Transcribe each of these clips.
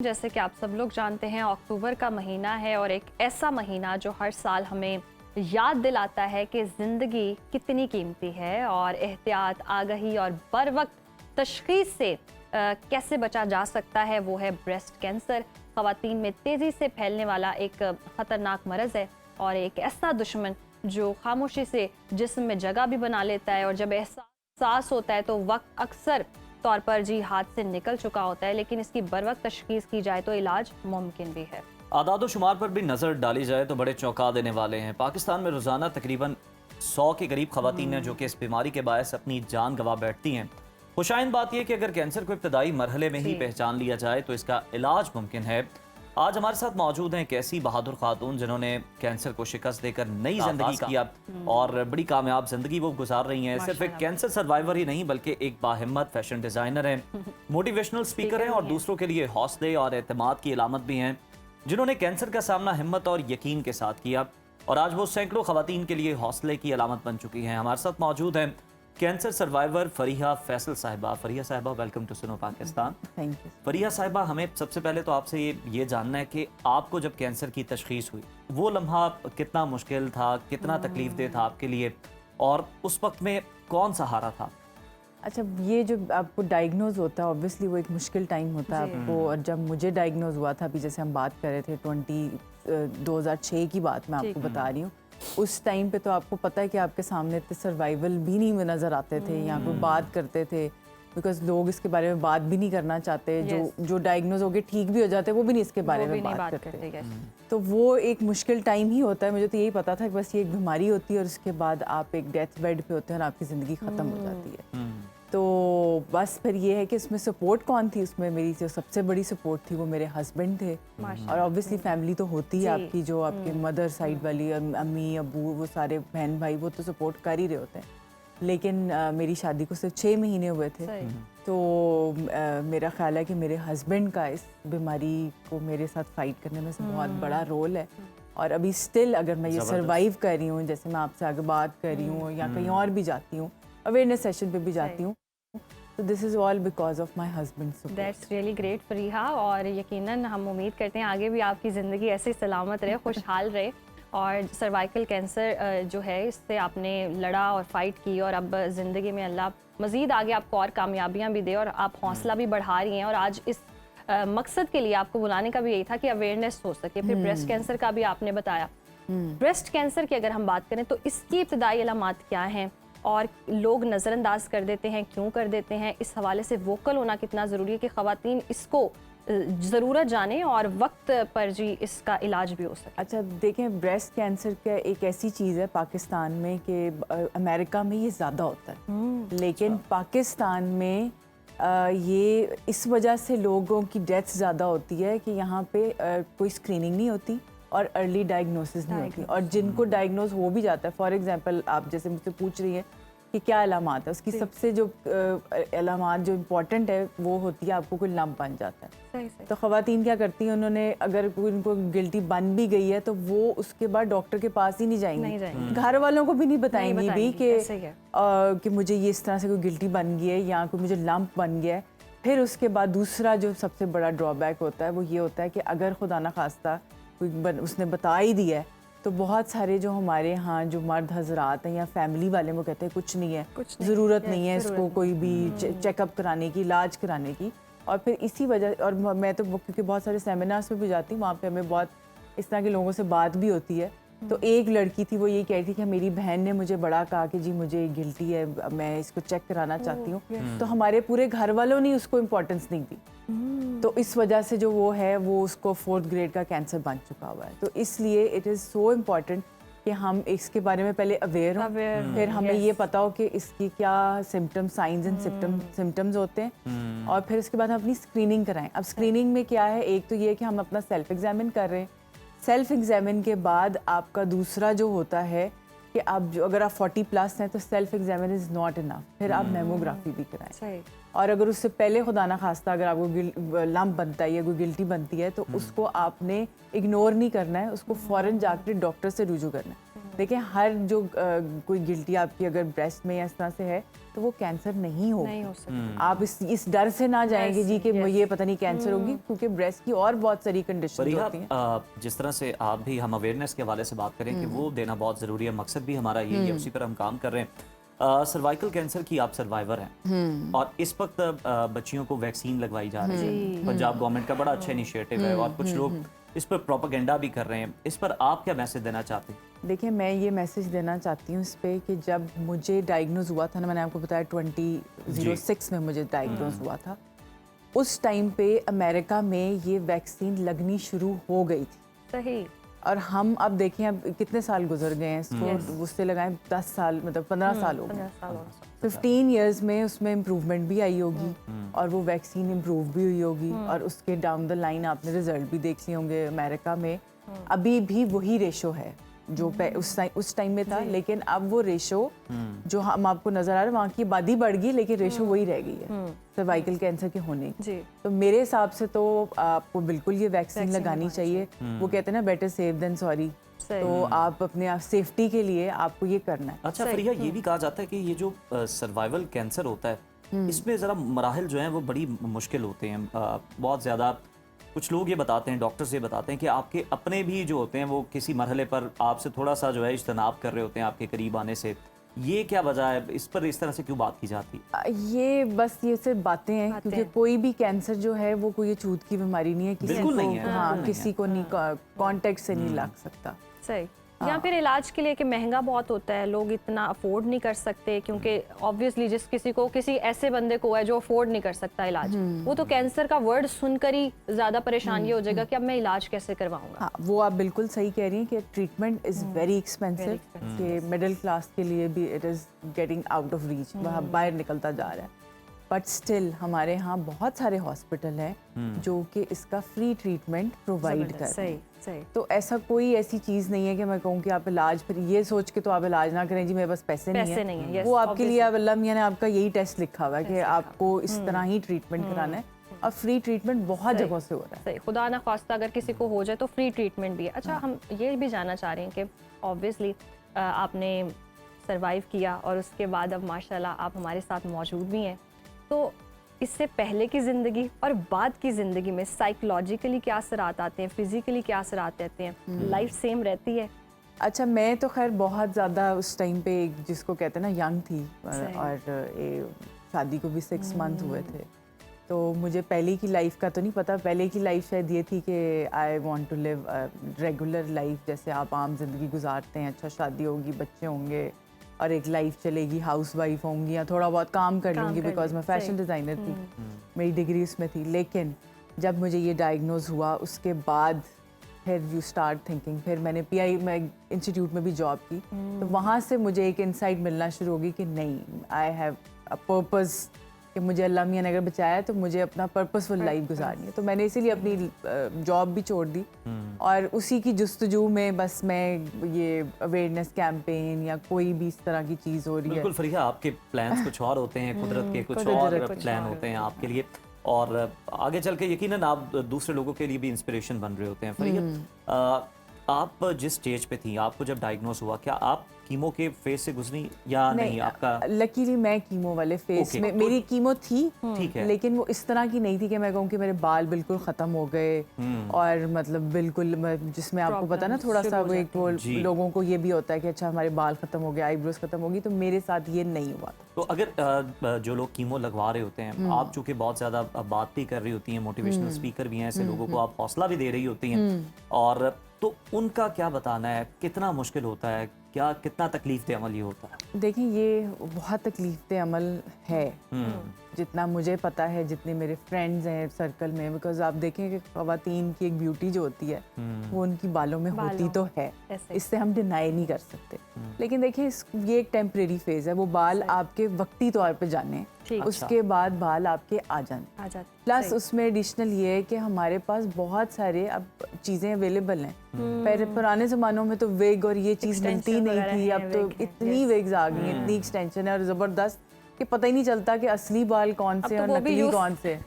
जैसे कि आप सब लोग जानते हैं, अक्टूबर का महीना है और एक ऐसा महीना जो हर साल हमें याद दिलाता है कि ज़िंदगी कितनी कीमती है और एहतियात, आगाही और बर वक्त तशख़ीस से कैसे बचा जा सकता है, वो है ब्रेस्ट कैंसर। ख़वातीन में तेज़ी से फैलने वाला एक ख़तरनाक मरज़ है और एक ऐसा दुश्मन जो खामोशी से जिस्म में जगह भी बना लेता है और जब एहसास होता है तो वक्त अक्सर तौर पर जी हाथ से निकल चुका होता है, लेकिन इसकी बर वक्त तशख़ीस की जाए तो इलाज मुमकिन भी है। आदाद शुमार पर भी नज़र डाली जाए तो बड़े चौंका देने वाले हैं। पाकिस्तान में रोज़ाना तकरीबन 100 के करीब ख़वातीन हैं जो कि इस बीमारी के बायस अपनी जान गंवा बैठती हैं। खुशाइन बात यह कि अगर कैंसर को इब्तदाई मरहले में ही पहचान लिया जाए तो इसका इलाज मुमकिन है। आज हमारे साथ मौजूद हैं एक ऐसी बहादुर खातून जिन्होंने कैंसर को शिकस्त देकर नई जिंदगी किया और बड़ी कामयाब जिंदगी वो गुजार रही हैं। सिर्फ एक कैंसर सर्वाइवर ही नहीं बल्कि एक बाहिम्मत फैशन डिजाइनर हैं, मोटिवेशनल स्पीकर हैं और दूसरों के लिए हौसले और एतमाद की अलामत भी हैं, जिन्होंने कैंसर का सामना हिम्मत और यकीन के साथ किया और आज वो सैकड़ों खवातीन के लिए हौसले की अलामत बन चुकी हैं। हमारे साथ मौजूद हैं कैंसर सर्वाइवर फरीहा फैसल साहिबा। फरीहा साहिबा, वेलकम टू सुनो पाकिस्तान। Thank you. फरीहा साहिबा, हमें सबसे पहले तो आपसे ये जानना है कि आपको जब कैंसर की तशखीस हुई वो लम्हा कितना मुश्किल था, कितना तकलीफ दे था आपके लिए और उस वक्त में कौन सहारा था? अच्छा, ये जो आपको डायग्नोज होता है ऑब्वियसली वो एक मुश्किल टाइम होता है आपको। और जब मुझे डायग्नोज हुआ था, अभी जैसे हम बात कर रहे थे 2006 की बात मैं आपको बता रही हूँ, उस टाइम पे तो आपको पता है कि आपके सामने इतने सर्वाइवल भी नहीं नज़र आते थे, यहाँ पे बात करते थे बिकॉज लोग इसके बारे में बात भी नहीं करना चाहते। जो डायग्नोज हो गए ठीक भी हो जाते वो भी नहीं इसके बारे में बात करते। तो वो एक मुश्किल टाइम ही होता है। मुझे तो यही पता था कि बस ये एक बीमारी होती है और उसके बाद आप एक डेथ बेड पे होते हैं और आपकी ज़िंदगी ख़त्म हो जाती है। तो बस फिर ये है कि इसमें सपोर्ट कौन थी, उसमें मेरी जो सबसे बड़ी सपोर्ट थी वो मेरे हस्बैंड थे। और ऑब्वियसली फैमिली तो होती है आपकी, जो आपके मदर साइड वाली अम्मी अब्बू वो सारे बहन भाई वो तो सपोर्ट कर ही रहे होते हैं। लेकिन मेरी शादी को सिर्फ 6 महीने हुए थे, तो मेरा ख्याल है कि मेरे हस्बैंड का इस बीमारी को मेरे साथ फाइट करने में से बहुत बड़ा रोल है। और अभी स्टिल अगर मैं ये सर्वाइव कर रही हूँ, जैसे मैं आपसे आगे बात कर रही हूँ या कहीं और भी जाती हूँ, अवेयरनेस सेशन पे भी जाती हूँ, तो this is all because of my husband. That's really great Fariha, और यकीनन हम उम्मीद करते हैं आगे भी आपकी ज़िंदगी ऐसे सलामत रहे, खुशहाल रहे और सर्वाइकल कैंसर जो है इससे आपने लड़ा और फाइट की और अब ज़िंदगी में अल्लाह मज़ीद आगे आपको और कामयाबियाँ भी दे और आप हौसला भी बढ़ा रही हैं। और आज इस मकसद के लिए आपको बुलाने का भी यही था कि अवेयरनेस हो सके। फिर ब्रेस्ट कैंसर का भी आपने बताया। ब्रेस्ट कैंसर की अगर हम बात करें तो इसकी इब्तदाई अलामात क्या हैं और लोग नज़रअंदाज कर देते हैं, क्यों कर देते हैं, इस हवाले से वोकल होना कितना ज़रूरी है कि ख़वातीन इसको ज़रूरत जाने और वक्त पर जी इसका इलाज भी हो सके। अच्छा देखें, ब्रेस्ट कैंसर का एक ऐसी चीज़ है पाकिस्तान में कि अमेरिका में ये ज़्यादा होता है, लेकिन पाकिस्तान में ये इस वजह से लोगों की डेथ ज़्यादा होती है कि यहाँ पे कोई स्क्रीनिंग नहीं होती और अर्ली डायग्नोसिस नहीं होती। और जिनको डायग्नोज हो भी जाता है, फॉर एग्जांपल आप जैसे मुझसे पूछ रही हैं कि क्या अलामात है, उसकी सबसे जो अलामात जो इम्पोर्टेंट है वो होती है आपको कोई लम्प बन जाता है। सही। तो ख़वातीन क्या करती हैं, उन्होंने अगर कोई उनको गिल्टी बन भी गई है तो वो उसके बाद डॉक्टर के पास ही नहीं जाएंगी, घर वालों को भी नहीं बताएंगी भी कि मुझे ये इस तरह से कोई गिल्टी बन गई है या कोई मुझे लम्प बन गया है। फिर उसके बाद दूसरा जो सबसे बड़ा ड्रॉबैक होता है वो ये होता है कि अगर खुदा न खास्ता उसने बता ही दिया है तो बहुत सारे जो हमारे यहाँ जो मर्द हजरात हैं या फैमिली वाले वो कहते हैं कुछ नहीं है, ज़रूरत नहीं है इसको कोई भी चेकअप कराने की, इलाज कराने की। और फिर इसी वजह, और मैं तो क्योंकि बहुत सारे सेमिनार्स में भी जाती हूँ, वहाँ पे हमें बहुत इस तरह के लोगों से बात भी होती है। तो एक लड़की थी, वो ये कह रही थी कि मेरी बहन ने मुझे बड़ा कहा कि जी मुझे गिल्टी है, मैं इसको चेक कराना चाहती हूँ। तो हमारे पूरे घर वालों ने उसको इम्पोर्टेंस नहीं दी, तो इस वजह से जो वो है वो उसको 4th ग्रेड का कैंसर बन चुका हुआ है। तो इसलिए इट इज़ सो इम्पॉर्टेंट कि हम इसके बारे में पहले अवेयर हों, फिर हमें ये पता हो कि इसकी क्या सिम्टम्स, साइंस एंड सिम्टम्स होते हैं, और फिर उसके बाद हम अपनी स्क्रीनिंग कराएं। अब स्क्रीनिंग में क्या है, एक तो ये कि हम अपना सेल्फ एग्जामिन कर रहे हैं। सेल्फ एग्जामिन के बाद आपका दूसरा जो होता है कि आप जो अगर आप 40+ हैं तो self examine is not enough, फिर आप मेमोग्राफी भी कराएं। और अगर उससे पहले खुदा ना खास्ता अगर आपको लम्प बनता है या कोई गिल्टी बनती है तो उसको आपने इग्नोर नहीं करना है, उसको फ़ौरन जाकर डॉक्टर से रुजू करना है। देखिए हर जो कोई गिल्टी आपकी अगर ब्रेस्ट में या इस तरह से है तो वो कैंसर नहीं होगा। नहीं हो सकता। आप इस डर से ना जाएंगे जी कि yes. ये पता नहीं कैंसर होगी, क्योंकि ब्रेस्ट की और बहुत सारी कंडीशन फरीहा, होती हैं। जिस तरह से आप भी हम अवेयरनेस के हवाले से बात करें कि वो देना बहुत ज़रूरी है, मकसद भी हमारा यही है, उसी पर हम काम कर रहे हैं। सर्वाइकल कैंसर की आप सर्वाइवर हैं और इस वक्त बच्चियों को वैक्सीन लगवाई जा रही है। पंजाब गवर्नमेंट का बड़ा अच्छा इनिशिएटिव है और कुछ लोग इस पर प्रोपेगेंडा भी कर रहे हैं। इस पर आप क्या मैसेज देना चाहते हैं? देखिए मैं ये मैसेज देना चाहती हूँ इस पे कि जब मुझे डायग्नोज हुआ था ना, मैंने आपको बताया 2006 में मुझे डायग्नोज हुआ था, उस टाइम पे अमेरिका में ये वैक्सीन लगनी शुरू हो गई थी। सही। और हम अब देखें अब कितने साल गुजर गए हैं इसको, उससे लगाएं 10 साल, मतलब 15 साल हो गए। 15 साल हो गए। 15 इयर्स में उसमें इम्प्रूवमेंट भी आई होगी और वो वैक्सीन इम्प्रूव भी हुई होगी और उसके डाउन द लाइन आपने रिजल्ट भी देख लिए होंगे। अमेरिका में अभी भी वही रेशो है जो उस टाइम में था, लेकिन अब वो रेशो जो हम आपको नजर आ रहा है, वहाँ की आबादी बढ़ गई लेकिन रेशो वही रह गई है सर्वाइकल कैंसर के होने की। तो मेरे हिसाब से तो आपको बिल्कुल ये वैक्सीन लगानी चाहिए। वो कहते हैं ना बेटर सेफ देन सॉरी, तो आप अपने सेफ्टी के लिए आपको ये करना है। अच्छा फरीहा, ये भी कहा जाता है कि ये जो सर्वाइवल कैंसर होता है इसमें ज़रा मराहिल जो हैं वो बड़ी मुश्किल होते हैं, बहुत ज़्यादा। कुछ लोग ये बताते हैं, डॉक्टर्स ये बताते हैं कि आपके अपने भी जो होते हैं वो किसी मरहले पर आपसे थोड़ा सा जो है इज्तनाब कर रहे होते हैं आपके करीब आने से। ये क्या वजह है, इस पर इस तरह से क्यों बात की जाती है? ये बस ये सिर्फ बातें हैं, क्योंकि कोई भी कैंसर जो है वो कोई छूत की बीमारी नहीं है, किसी को नहीं है, हाँ किसी को नहीं कांटेक्ट से नहीं लग सकता। सही। या फिर इलाज के लिए कि महंगा बहुत होता है, लोग इतना अफोर्ड नहीं कर सकते, क्योंकि ऑब्वियसली जिस किसी ऐसे बंदे को है जो अफोर्ड नहीं कर सकता इलाज, वो तो कैंसर का वर्ड सुनकर ही ज्यादा परेशान ये हो जाएगा कि अब मैं इलाज कैसे करवाऊंगा। हाँ, वो आप बिल्कुल सही कह रही हैं कि ट्रीटमेंट इज वेरी एक्सपेंसिव, कि मिडिल क्लास के लिए भी it is getting out of reach, वहाँ बाहर निकलता जा रहा है। बट स्टिल हमारे यहाँ बहुत सारे हॉस्पिटल हैं जो कि इसका फ्री ट्रीटमेंट प्रोवाइड कर रहे हैं। सही। तो ऐसा कोई ऐसी चीज़ नहीं है कि मैं कहूँ कि आप इलाज फिर ये सोच के तो आप इलाज ना करें जी मेरे पास पैसे नहीं है। yes, वो आपके लिए अब अल्लाह मियां ने आपका यही टेस्ट लिखा हुआ है कि आपको इस तरह ही ट्रीटमेंट कराना है, और फ्री ट्रीटमेंट बहुत जगहों से हो रहा है। सही। खुदा ना खास्ता अगर किसी को हो जाए तो फ्री ट्रीटमेंट भी है। अच्छा, हम ये भी जानना चाह रहे हैं कि ऑब्वियसली आपने सर्वाइव किया और उसके बाद अब माशाल्लाह आप हमारे साथ मौजूद भी हैं, तो इससे पहले की ज़िंदगी और बाद की ज़िंदगी में साइकोलॉजिकली क्या असरात आते हैं, फिजिकली क्या असरात रहते हैं, लाइफ सेम रहती है? अच्छा, मैं तो खैर बहुत ज़्यादा उस टाइम पे जिसको कहते हैं ना यंग थी, और शादी को भी 6 मंथ हुए थे, तो मुझे पहले की लाइफ का तो नहीं पता। पहले की लाइफ शायद ये थी कि I want to live regular life, जैसे आप आम जिंदगी गुजारते हैं। अच्छा, शादी होगी, बच्चे होंगे और एक लाइफ चलेगी, हाउस वाइफ होंगी या थोड़ा बहुत काम कर लूँगी, बिकॉज मैं फैशन डिज़ाइनर थी, मेरी डिग्री उसमें थी। लेकिन जब मुझे ये डायग्नोज हुआ उसके बाद फिर यू स्टार्ट थिंकिंग, फिर मैंने PI में इंस्टीट्यूट में भी जॉब की, तो वहाँ से मुझे एक इंसाइट मिलना शुरू होगी कि नहीं, आई हैव अ पर्पस, कि मुझे अल्लाह मियां ने अगर बचाया तो मुझे अपना पर्पसफुल लाइफ गुजारनी है। तो मैंने इसीलिए अपनी जॉब भी छोड़ दी और उसी की जुस्तजू में बस मैं ये अवेयरनेस कैंपेन या कोई भी इस तरह की चीज़ हो रही है। बिल्कुल फरीहा, आपके प्लान्स कुछ और होते हैं, कुदरत के कुछ और प्लान होते हैं आपके लिए, और आगे चल के यकीनन आप दूसरे लोगों के लिए भी इंस्पिरेशन बन रहे होते हैं। फरीहा, आप जिस स्टेज पे थी, आपको जब डायग्नोस हुआ, क्या आप कीमो के फेज से गुजरी या नहीं? आपका लकीली मैं कीमो वाले फेज में, मेरी कीमो थी, ठीक है, लेकिन वो इस तरह की नहीं थी कि मैं कहूँ कि मेरे बाल बिल्कुल ख़त्म हो गए और मतलब बिल्कुल, जिसमें आपको पता ना थोड़ा सा वो एक वो लोगों को ये भी होता है कि अच्छा हमारे बाल ख़त्म हो गए, आईब्रोज ख़त्म होगी, तो मेरे साथ ये नहीं हुआ। तो अगर जो लोग कीमो लगवा रहे होते हैं, आप चूंकि बहुत ज़्यादा बात भी कर रही होती हैं, मोटिवेशनल स्पीकर भी हैं, ऐसे लोगों को आप हौसला भी दे रही होती हैं, और तो उनका क्या बताना है, कितना मुश्किल होता है, क्या कितना तकलीफ अमल ये होता है? देखिए, ये बहुत तकलीफ अमल है, जितना मुझे पता है, जितने मेरे फ्रेंड्स हैं सर्कल में, बिकॉज आप देखें कि ख़वातीन की एक ब्यूटी जो होती है वो उनकी बालों में होती तो है, इससे हम डिनाई नहीं कर सकते। लेकिन देखिए, ये एक टेम्परेरी फेज है, वो बाल आपके वक्ती तौर पे जाने, उसके बाद बाल आपके आ जाने। प्लस उसमें एडिशनल ये है कि हमारे पास बहुत सारे अब चीज़ें अवेलेबल हैं। पहले पुराने ज़मानों में तो वेग और ये चीज़ मिलती नहीं थी, अब तो इतनी वेग्स आ गई हैं, इतनी एक्सटेंशन है और ज़बरदस्त कि पता ही नहीं चलता कि असली बाल कौन से अब तो और वो भी नकली use- कौन से।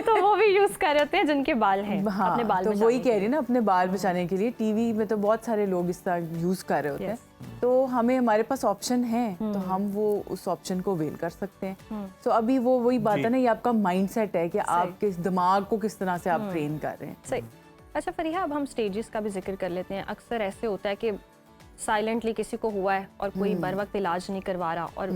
तो वो भी यूज कर रहे होते हैं जिनके बाल हैं, हाँ, अपने बाल तो बचाने वही के कह रही लिए। ना, अपने बाल बचाने के लिए टीवी में तो बहुत सारे लोग इस तरह यूज कर रहे होते हैं। तो हमें, हमारे पास ऑप्शन है तो हम वो उस ऑप्शन को अवेल कर सकते हैं। तो अभी वो वही बात है ना, ये आपका माइंडसेट है कि आप किस दिमाग को किस तरह से आप ट्रेन कर रहे हैं। सही। अच्छा फरीहा, अब हम स्टेजेस का भी जिक्र कर लेते हैं। अक्सर ऐसे होता है कि साइलेंटली किसी को हुआ है और कोई बर वक्त इलाज नहीं करवा रहा और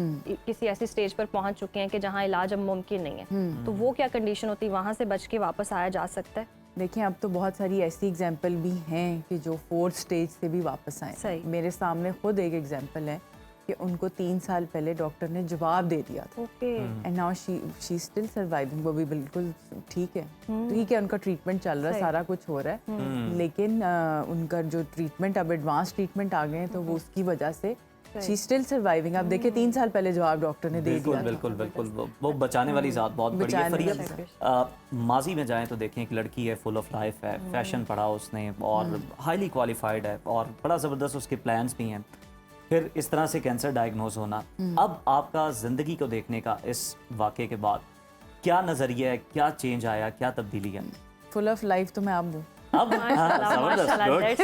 किसी ऐसी स्टेज पर पहुंच चुके हैं कि जहां इलाज अब मुमकिन नहीं है, तो वो क्या कंडीशन होती है, वहां से बच के वापस आया जा सकता है? देखिए, अब तो बहुत सारी ऐसी एग्जाम्पल भी हैं कि जो 4th स्टेज से भी वापस आए। सही। मेरे सामने खुद एक एग्जाम्पल है कि उनको 3 साल पहले डॉक्टर ने जवाब दे दिया था okay. And now she still surviving. वो भी बिल्कुल ठीक है, ठीक है, उनका ट्रीटमेंट चल रहा है, सारा कुछ हो रहा है, लेकिन उनका जो ट्रीटमेंट, अब एडवांस ट्रीटमेंट आ गए हैं, तो वो उसकी वजह से शी स्टिल सर्वाइविंग। आप देखिए 3 साल पहले जवाब डॉक्टर ने दे बिल्कुल दिया था। बिल्कुल बिल्कुल वो बचाने वाली ज़ात बहुत बड़ी है। बचाने फरिया, माजी में जाएं तो देखें एक लड़की है, फुल ऑफ लाइफ है, फैशन पढ़ा उसने और हाईली क्वालिफाइड है और बड़ा ज़बरदस्त उसके प्लान्स भी हैं। फिर इस तरह से कैंसर डायग्नोज होना, अब आपका ज़िंदगी को देखने का इस वाक़े के बाद क्या नज़रिया है, क्या चेंज आया, क्या तब्दीली है? फुल ऑफ लाइफ तो मैं अब हूँ। अब दैट्स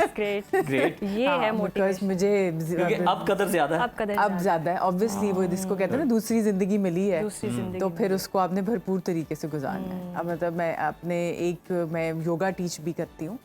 ग्रेट। ग्रेट, ये है बिकॉज मोटिवेशन। मुझे क्योंकि अब कदर ज़्यादा है। अब कदर अब ज्यादा है, ऑब्वियसली वो जिसको कहते हैं ना दूसरी जिंदगी मिली है, दूसरी जिंदगी तो फिर उसको आपने भरपूर तरीके से गुजारना है। अब मतलब मैं योगा टीच भी करती हूँ,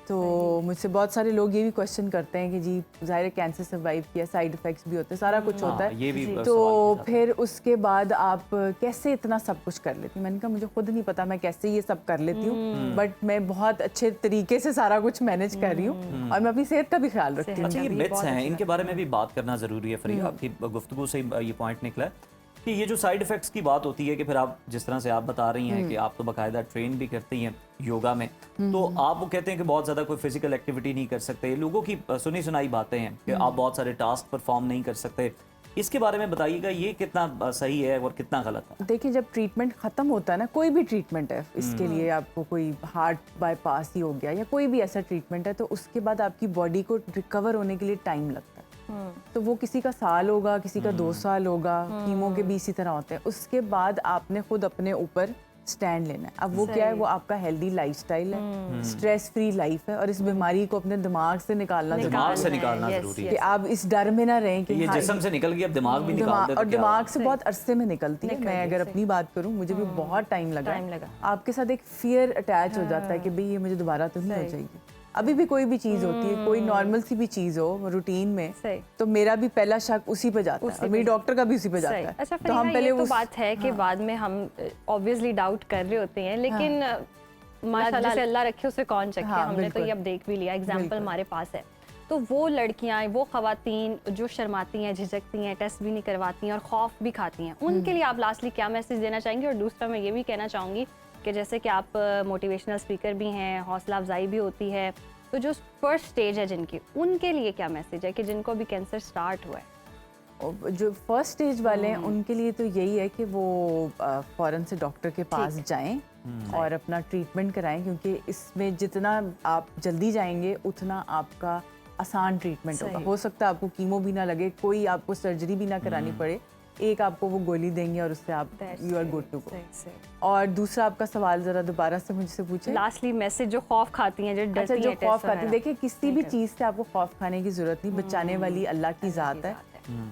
तो मुझसे बहुत सारे लोग ये भी क्वेश्चन करते हैं कि जी ज़ाहिर है कैंसर सर्वाइव किया, साइड इफ़ेक्ट्स भी होते हैं, सारा कुछ होता है, ये भी तो फिर उसके बाद आप कैसे इतना सब कुछ कर लेती हैं? मैंने कहा मुझे खुद नहीं पता मैं कैसे ये सब कर लेती हूँ, बट मैं बहुत अच्छे तरीके से सारा कुछ मैनेज कर रही हूँ और मैं अपनी सेहत का भी ख्याल रखती हूँ। अच्छा, ये मिथ्स हैं, इनके बारे में भी बात करना ज़रूरी है। फरीदा, आपकी गुफ्तगू से ये पॉइंट निकला है कि ये जो साइड इफ़ेक्ट्स की बात होती है कि फिर आप जिस तरह से आप बता रही हैं कि आप तो बाकायदा ट्रेन भी करती हैं योगा में, तो आप वो कहते हैं कि बहुत ज़्यादा कोई फिजिकल एक्टिविटी नहीं कर सकते, लोगों की सुनी सुनाई बातें हैं कि आप बहुत सारे टास्क परफॉर्म नहीं कर सकते। इसके बारे में बताइएगा, ये कितना सही है और कितना गलत है? देखिए, जब ट्रीटमेंट ख़त्म होता है ना, कोई भी ट्रीटमेंट है, इसके लिए आपको कोई हार्ट बाईपास ही हो गया या कोई भी ऐसा ट्रीटमेंट है, तो उसके बाद आपकी बॉडी को रिकवर होने के लिए टाइम लगता है। तो वो किसी का साल होगा, किसी का 2 साल होगा, कीमो के भी इसी तरह होते हैं। उसके बाद आपने खुद अपने ऊपर स्टैंड लेना है। अब वो क्या है, वो आपका हेल्दी लाइफस्टाइल है, स्ट्रेस फ्री लाइफ है और इस बीमारी को अपने दिमाग से निकालना दिमाग से जरूरी निकालना yes, ज़रूरी है है कि आप इस डर में ना रहें कि ये हाँ, जिस्म से निकल गई, अब दिमाग भी निकाल दे तो और क्या दिमाग होगा? से बहुत अरसे में निकलती है। मैं अगर अपनी बात करूं, मुझे भी बहुत टाइम लगा टाइम लगा। आपके साथ एक फियर अटैच हो जाता है कि भाई ये मुझे दोबारा तो नहीं हो जाएगी। अभी भी कोई भी चीज होती है, कोई नॉर्मल सी भी चीज हो रूटीन में, सही। तो मेरा भी पहला शक उसी पे जाता है और मेरी डॉक्टर का भी उसी पे जाता सही। है। अच्छा, तो हम ये पहले तो उस बात है कि बाद में हम ऑब्वियसली डाउट कर रहे होते हैं, लेकिन माशाल्लाह से अल्लाह रखे उसे कौन चखे। हमने तो ये अब देख भी लिया, एग्जाम्पल हमारे पास है। तो वो लड़कियां, वो खवातीन जो शर्माती हैं, झिझकती हैं, टेस्ट भी नहीं करवाती हैं और खौफ भी खाती हैं, उनके लिए आप लास्टली क्या मैसेज देना चाहेंगे? और दूसरा मैं ये भी कहना चाहूँगी कि जैसे कि आप मोटिवेशनल स्पीकर भी हैं, हौसला अफजाई भी होती है, तो जो फर्स्ट स्टेज है जिनकी, उनके लिए क्या मैसेज है कि जिनको अभी कैंसर स्टार्ट हुआ है? जो फर्स्ट स्टेज वाले हैं उनके लिए तो यही है कि वो फौरन से डॉक्टर के पास जाएं और अपना ट्रीटमेंट कराएं, क्योंकि इसमें जितना आप जल्दी जाएंगे उतना आपका आसान ट्रीटमेंट होगा। हो सकता है आपको कीमो भी ना लगे, कोई आपको सर्जरी भी ना करानी पड़े, एक आपको वो गोली देंगे और उससे आप you are good to go. और दूसरा आपका सवाल जरा दोबारा से मुझसे पूछें। लास्टली मैसेज जो खौफ खाती हैं, जो अच्छा, डरती जो हैं, खौफ खाती है, देखिए किसी भी चीज़ से आपको खौफ खाने की ज़रूरत नहीं, बचाने वाली अल्लाह की ज़ात है।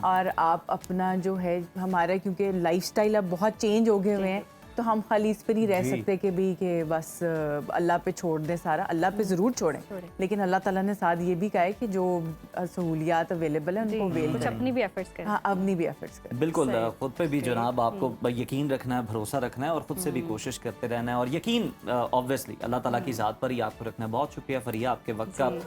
और आप अपना जो है, हमारा क्योंकि लाइफस्टाइल अब बहुत चेंज हो गए हुए हैं, तो हम खाली इस पर नहीं रह सकते कि भी कि बस अल्लाह पे छोड़ दें सारा। अल्लाह पे ज़रूर छोड़ें, लेकिन अल्लाह ताला ने साथ ये भी कहा है कि जो सहूलियात अवेलेबल है उनको अवेल कुछ करें। अपनी भी एफर्ट्स करें। हाँ, अपनी भी एफर्ट्स करें। बिल्कुल, खुद पे भी जनाब आपको यकीन रखना है, भरोसा रखना है और खुद से भी कोशिश करते रहना है और यकीन ऑब्वियसली अल्लाह ताला की ज़ात पर ही आपको रखना है। बहुत शुक्रिया फरिया आपके वक्त का।